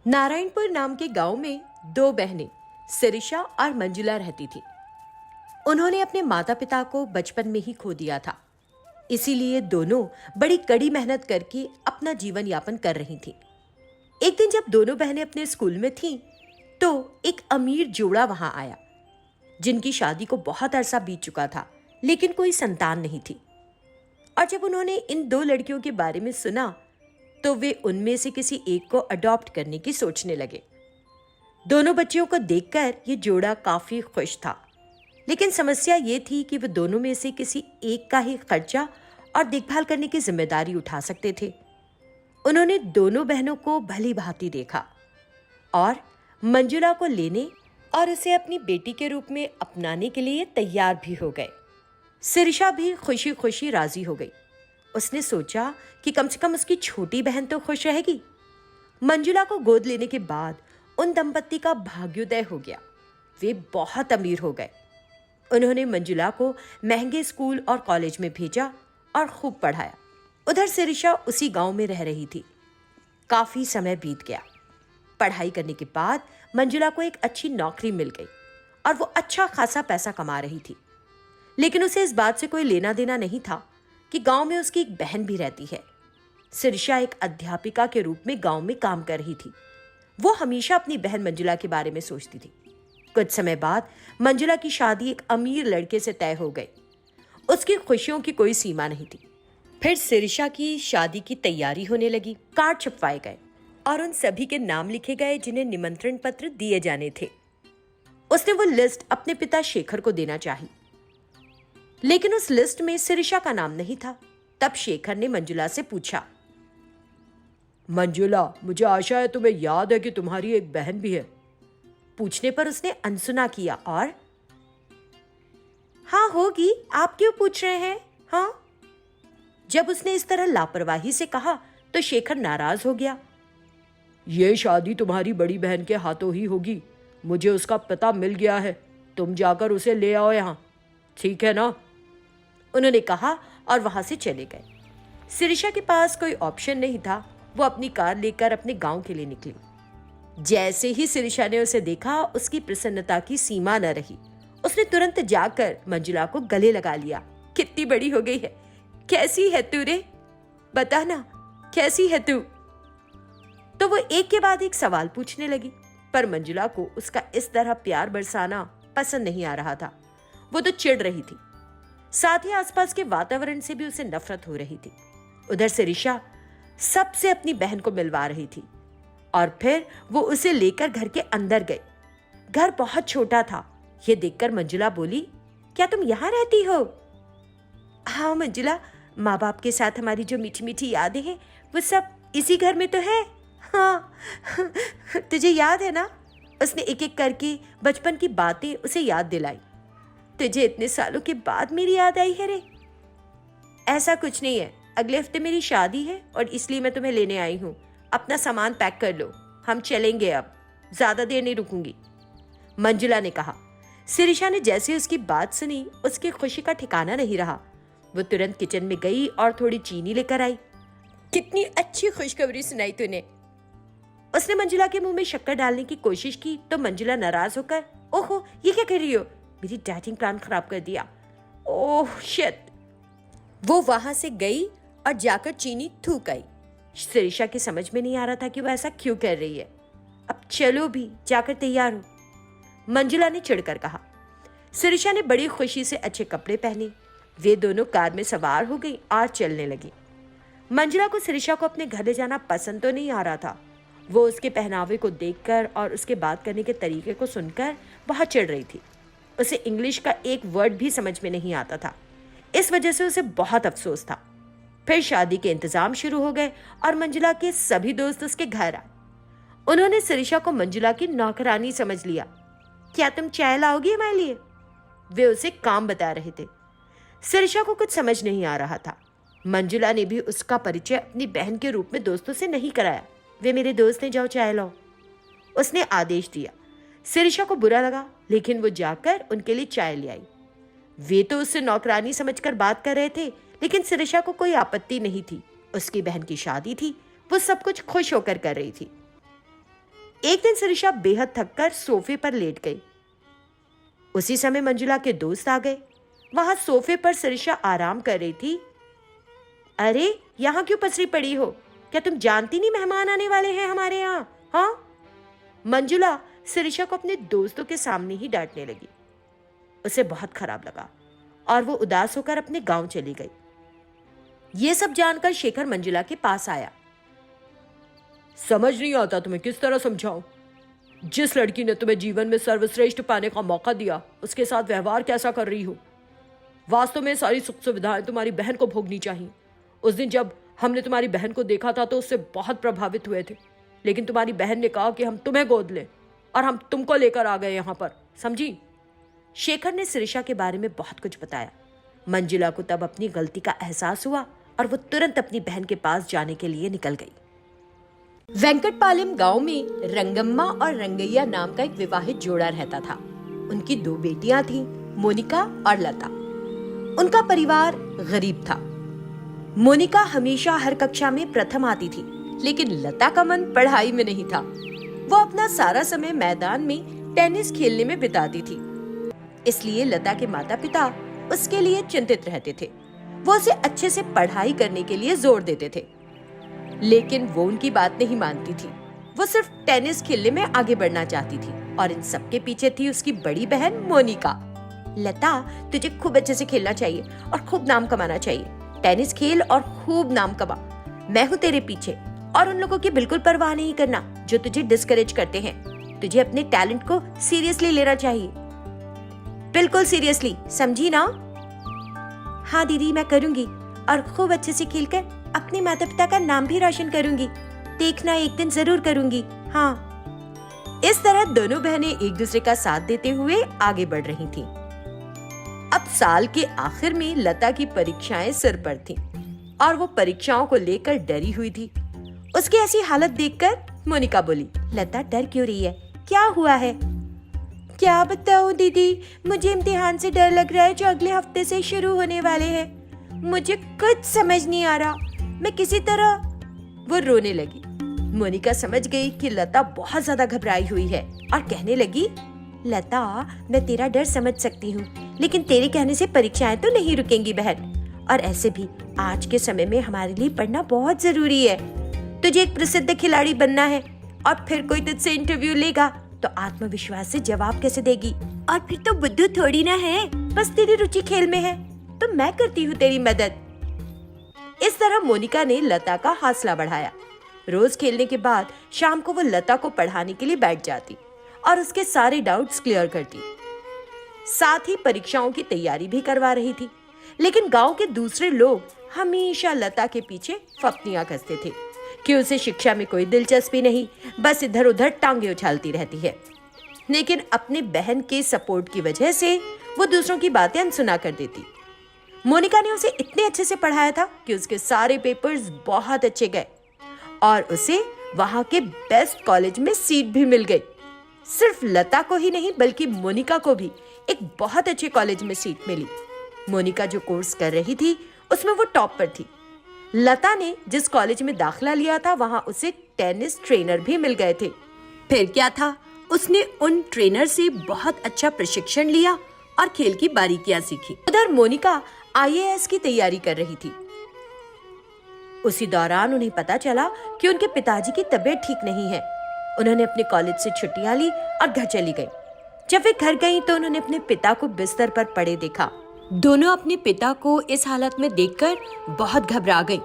नारायणपुर नाम के गांव में दो बहनें सिरिशा और मंजुला रहती थी। उन्होंने अपने माता पिता को बचपन में ही खो दिया था, इसीलिए दोनों बड़ी कड़ी मेहनत करके अपना जीवन यापन कर रही थीं। एक दिन जब दोनों बहनें अपने स्कूल में थीं, तो एक अमीर जोड़ा वहां आया, जिनकी शादी को बहुत अरसा बीत चुका था, लेकिन कोई संतान नहीं थी। और जब उन्होंने इन दो लड़कियों के बारे में सुना, तो वे उनमें से किसी एक को अडॉप्ट करने की सोचने लगे। दोनों बच्चियों को देखकर ये जोड़ा काफी खुश था, लेकिन समस्या ये थी कि वे दोनों में से किसी एक का ही खर्चा और देखभाल करने की जिम्मेदारी उठा सकते थे। उन्होंने दोनों बहनों को भली भांति देखा और मंजुला को लेने और उसे अपनी बेटी के रूप में अपनाने के लिए तैयार भी हो गए। सिरिशा भी खुशी खुशी राजी हो गई। उसने सोचा कि कम से कम उसकी छोटी बहन तो खुश रहेगी। मंजुला को गोद लेने के बाद उन दंपत्ति का भाग्योदय हो गया। वे बहुत अमीर हो गए। उन्होंने मंजुला को महंगे स्कूल और कॉलेज में भेजा और खूब पढ़ाया। उधर सिरिशा उसी गांव में रह रही थी। काफी समय बीत गया। पढ़ाई करने के बाद मंजुला को एक अच्छी नौकरी मिल गई और वो अच्छा खासा पैसा कमा रही थी। लेकिन उसे इस बात से कोई लेना देना नहीं था कि गांव में उसकी एक बहन भी रहती है। सिरिशा एक अध्यापिका के रूप में गांव में काम कर रही थी। वो हमेशा अपनी बहन मंजुला के बारे में सोचती थी। कुछ समय बाद मंजुला की शादी एक अमीर लड़के से तय हो गई। उसकी खुशियों की कोई सीमा नहीं थी। फिर सिरिशा की शादी की तैयारी होने लगी। कार्ड छपवाए गए और उन सभी के नाम लिखे गए जिन्हें निमंत्रण पत्र दिए जाने थे। उसने वो लिस्ट अपने पिता शेखर को देना चाही, लेकिन उस लिस्ट में सिरिशा का नाम नहीं था। तब शेखर ने मंजुला से पूछा, मंजुला, मुझे आशा है तुम्हें याद है कि तुम्हारी एक बहन भी है। पूछने पर उसने अनसुना किया और हाँ होगी, आप क्यों पूछ रहे हैं? हाँ। जब उसने इस तरह लापरवाही से कहा तो शेखर नाराज हो गया। ये शादी तुम्हारी बड़ी बहन के हाथों ही होगी। मुझे उसका पता मिल गया है। तुम जाकर उसे ले आओ यहाँ, ठीक है ना? उन्होंने कहा और वहां से चले गए। सिरिशा के पास कोई ऑप्शन नहीं था। वो अपनी कार लेकर अपने गांव के लिए निकली। जैसे ही सिरिशा ने उसे देखा, उसकी प्रसन्नता की सीमा न रही। उसने तुरंत जाकर मंजुला को गले लगा लिया। कितनी बड़ी हो गई है, कैसी है तू रे? बता ना, कैसी है तू? तो वो एक के बाद एक सवाल पूछने लगी, पर मंजुला को उसका इस तरह प्यार बरसाना पसंद नहीं आ रहा था। वो तो चिढ़ रही थी। साथ ही आसपास के वातावरण से भी उसे नफरत हो रही थी। उधर सिरिशा सबसे अपनी बहन को मिलवा रही थी और फिर वो उसे लेकर घर के अंदर गई। घर बहुत छोटा था। ये देखकर मंजुला बोली, क्या तुम यहाँ रहती हो? हाँ मंजुला, माँ बाप के साथ हमारी जो मीठी मीठी यादें हैं वो सब इसी घर में तो है। हाँ तुझे याद है ना? उसने एक एक करके बचपन की बातें उसे याद दिलाई। तुझे इतने सालों के बाद मेरी याद आई है रे? ऐसा कुछ नहीं है, अगले हफ्ते मेरी शादी है और इसलिए मैं तुम्हें लेने आई हूँ। अपना सामान पैक कर लो, हम चलेंगे अब, ज्यादा देर नहीं रुकूंगी, मंजुला ने कहा। सिरिशा ने जैसे उसकी बात सुनी, उसकी खुशी का ठिकाना नहीं रहा। वो तुरंत किचन में गई और थोड़ी चीनी लेकर आई। कितनी अच्छी खुशखबरी सुनाई तूने। उसने मंजुला के मुंह में शक्कर डालने की कोशिश की तो मंजुला नाराज होकर, ओहो ये क्या कर रही हो? मेरी डाइटिंग प्लान खराब कर दिया। Oh shit. वो वहां से गई और जाकर चीनी थूक आई। सिरिशा की समझ में नहीं आ रहा था कि वो ऐसा क्यों कर रही है। अब चलो भी, जाकर तैयार हो, मंजुला ने चिढ़कर कहा। सिरिशा ने बड़ी खुशी से अच्छे कपड़े पहने। वे दोनों कार में सवार हो गई और चलने लगी। मंजुला को सिरिशा को अपने घर ले जाना पसंद तो नहीं आ रहा था। वो उसके पहनावे को देखकर और उसके बात करने के तरीके को सुनकर बहुत चिढ़ रही थी। उसे इंग्लिश का एक वर्ड भी समझ में नहीं आता था। इस वजह से उसे बहुत अफसोस था। फिर शादी के इंतजाम शुरू हो गए और मंजुला के सभी दोस्त उसके घर आए। उन्होंने सिरिशा को मंजुला की नौकरानी समझ लिया। क्या तुम चाय लाओगी हमारे लिए? वे उसे काम बता रहे थे। सिरिशा को कुछ समझ नहीं आ रहा था। मंजुला ने भी उसका परिचय अपनी बहन के रूप में दोस्तों से नहीं कराया। वे मेरे दोस्त हैं, जाओ चाय लाओ, उसने आदेश दिया। सिरिशा को बुरा लगा, लेकिन वो जाकर उनके लिए चाय ले आई। वे तो उससे नौकरानी समझकर बात कर रहे थे, लेकिन सिरिशा को कोई आपत्ति नहीं थी। उसकी बहन की शादी थी, वो सब कुछ खुश होकर कर रही थी। एक दिन शिरीषा बेहद थककर सोफे पर लेट गई। उसी समय मंजुला के दोस्त आ गए। वहां सोफे पर शिरीषा आराम कर रही थी। अरे यहाँ क्यों पसरी पड़ी हो? क्या तुम जानती नहीं मेहमान आने वाले हैं हमारे यहाँ? हाँ, मंजुला शिरीषा को अपने दोस्तों के सामने ही डांटने लगी। उसे बहुत खराब लगा और वो उदास होकर अपने गांव चली गई। ये सब जानकर शेखर मंजुला के पास आया। समझ नहीं आता तुम्हें किस तरह समझाऊं। जिस लड़की ने तुम्हें जीवन में सर्वश्रेष्ठ पाने का मौका दिया, उसके साथ व्यवहार कैसा कर रही हो? वास्तव में सारी सुख सुविधाएं तुम्हारी बहन को भोगनी चाहिए। उस दिन जब हमने तुम्हारी बहन को देखा था तो उससे बहुत प्रभावित हुए थे, लेकिन तुम्हारी बहन ने कहा कि हम तुम्हें गोद लें और हम तुमको लेकर आ गए यहाँ पर, समझी? शेखर ने शिरीषा के बारे में बहुत कुछ बताया। मंजुला को तब अपनी गलती का एहसास हुआ और वो तुरंत अपनी बहन के पास जाने के लिए निकल गई। वेंकटपालम गांव में रंगम्मा और रंगैया नाम का एक विवाहित जोड़ा रहता था। उनकी 2 बेटियां थीं, मोनिका और लता। उनका परिवार गरीब था। मोनिका हमेशा हर कक्षा में प्रथम आती थी, लेकिन लता का मन पढ़ाई में नहीं था। वो अपना सारा समय मैदान में टेनिस खेलने में बिताती थी। इसलिए लता के माता पिता उसके लिए चिंतित रहते थे। वो उसे अच्छे से पढ़ाई करने के लिए जोर देते थे, लेकिन वो उनकी बात नहीं मानती थी। वो सिर्फ टेनिस खेलने में आगे बढ़ना चाहती थी और इन सबके पीछे थी उसकी बड़ी बहन मोनिका। लता, तुझे खूब अच्छे से खेलना चाहिए और खूब नाम कमाना चाहिए। टेनिस खेल और खूब नाम कमा। मैं हूँ तेरे पीछे और उन लोगों की बिल्कुल परवाह नहीं करना जो तुझे डिस्करेज करते हैं। तुझे अपने टैलेंट को सीरियसली लेना चाहिए, बिल्कुल सीरियसली, समझी ना? हाँ दीदी, मैं करूंगी और खूब अच्छे से खेलकर अपने माता पिता का नाम भी रोशन करूंगी। देखना, एक दिन जरूर करूंगी। हाँ। इस तरह दोनों बहनें एक दूसरे का साथ देते हुए आगे बढ़ रही थीं। अब साल के आखिर में लता की परीक्षाएं सिर पर थीं और वो परीक्षाओं को लेकर डरी हुई थी। उसकी ऐसी हालत देखकर मोनिका बोली, लता डर क्यों रही है? क्या हुआ है? क्या बताऊं दीदी, मुझे इम्तिहान से डर लग रहा है जो अगले हफ्ते से शुरू होने वाले हैं। मुझे कुछ समझ नहीं आ रहा। मैं किसी तरह। वो रोने लगी। मोनिका समझ गई कि लता बहुत ज्यादा घबराई हुई है और कहने लगी, लता, मैं तेरा डर समझ सकती हूँ, लेकिन तेरे कहने से परीक्षाएं तो नहीं रुकेंगी बहन। और ऐसे भी आज के समय में हमारे लिए पढ़ना बहुत जरूरी है। तुझे एक प्रसिद्ध खिलाड़ी बनना है और फिर कोई तुझसे इंटरव्यू लेगा तो आत्मविश्वास से जवाब कैसे देगी? और फिर तो बुद्धू थोड़ी ना है, बस तेरी रुचि खेल में है तो मैं करती हूँ तेरी मदद। इस तरह मोनिका ने लता का हौसला बढ़ाया। रोज खेलने के बाद शाम को वो लता को पढ़ाने के लिए बैठ जाती और उसके सारे डाउट्स क्लियर करती। साथ ही परीक्षाओं की तैयारी भी करवा रही थी। लेकिन गांव के दूसरे लोग हमेशा लता के पीछे फप्तियां कसते थे कि उसे शिक्षा में कोई दिलचस्पी नहीं, बस इधर उधर टांगे उछालती रहती है। लेकिन अपने बहन के सपोर्ट की वजह से वो दूसरों की बातें अनसुना कर देती। मोनिका ने उसे इतने अच्छे से पढ़ाया था कि उसके सारे पेपर्स बहुत अच्छे गए और उसे वहां के बेस्ट कॉलेज में सीट भी मिल गई। सिर्फ लता को ही नहीं बल्कि मोनिका को भी एक बहुत अच्छे कॉलेज में सीट मिली। मोनिका जो कोर्स कर रही थी उसमें वो टॉप पर थी। लता ने जिस कॉलेज में दाखिला लिया था वहां उसे टेनिस ट्रेनर भी मिल गए थे। फिर क्या था, उसने उन ट्रेनर से बहुत अच्छा प्रशिक्षण लिया और खेल की बारीकियां सीखी। उधर मोनिका IAS की तैयारी कर रही थी। उसी दौरान उन्हें पता चला कि उनके पिताजी की तबीयत ठीक नहीं है। उन्होंने अपने कॉलेज से छुट्टियां ली और घर चली गई। जब वे घर गईं तो उन्होंने अपने पिता को बिस्तर पर पड़े देखा। दोनों अपने पिता को इस हालत में देखकर बहुत घबरा गईं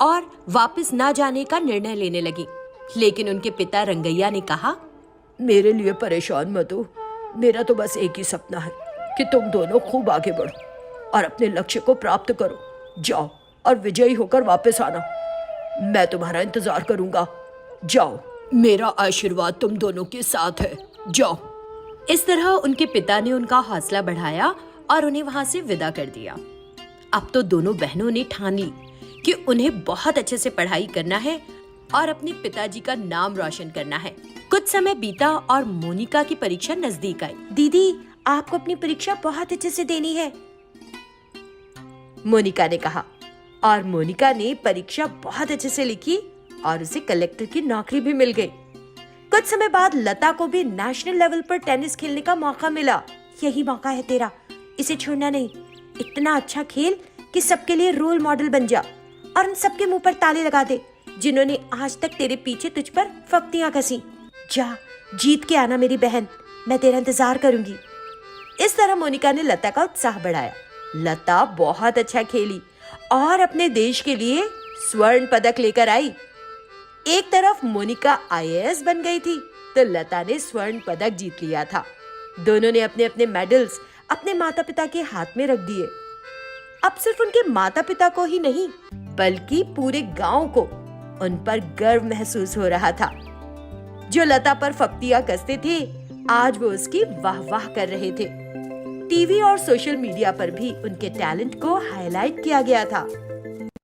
और वापस ना जाने का निर्णय लेने लगी। लेकिन उनके पिता रंगैया ने कहा, मेरे लिए परेशान मत हो। मेरा तो बस एक ही सपना है कि तुम दोनों खूब आगे बढ़ो और अपने लक्ष्य को प्राप्त करो। जाओ और विजयी होकर वापस आना। मैं तुम्हारा इंतजार करूंगा। जाओ, मेरा आशीर्वाद तुम दोनों के साथ है। जाओ। इस तरह उनके पिता ने उनका हौसला बढ़ाया और उन्हें वहां से विदा कर दिया। अब तो दोनों बहनों ने ठान ली कि उन्हें बहुत अच्छे से पढ़ाई करना है और अपने पिताजी का नाम रोशन करना है। कुछ समय बीता और मोनिका की परीक्षा नजदीक आई। दीदी, आपको अपनी परीक्षा बहुत अच्छे से देनी है, मोनिका ने कहा। और मोनिका ने परीक्षा बहुत अच्छे से लिखी और उसे कलेक्टर की नौकरी भी मिल गई। कुछ समय बाद लता को भी नेशनल लेवल पर टेनिस खेलने का मौका मिला। यही मौका है तेरा, इसे छोड़ना नहीं। इतना अच्छा खेल कि सबके लिए रोल मॉडल बन जा और उन सबके मुंह पर ताले लगा दे जिन्होंने आज तक तेरे पीछे तुझ पर फप्तियां कसी। जा जीत के आना मेरी बहन, मैं तेरा इंतजार करूंगी। इस तरह मोनिका ने लता का उत्साह बढ़ाया। लता बहुत अच्छा खेली और अपने देश के लिए स्वर्ण पदक लेकर आई। एक तरफ मोनिका IAS बन गई थी तो लता ने स्वर्ण पदक जीत लिया था। दोनों ने अपने अपने मेडल्स अपने माता पिता के हाथ में रख दिए। अब सिर्फ उनके माता पिता को ही नहीं बल्कि पूरे गांव को उन पर गर्व महसूस हो रहा था। जो लता पर फप्तियां कसते थे आज वो उसकी वाह वाह कर रहे थे। टीवी और सोशल मीडिया पर भी उनके टैलेंट को हाईलाइट किया गया था।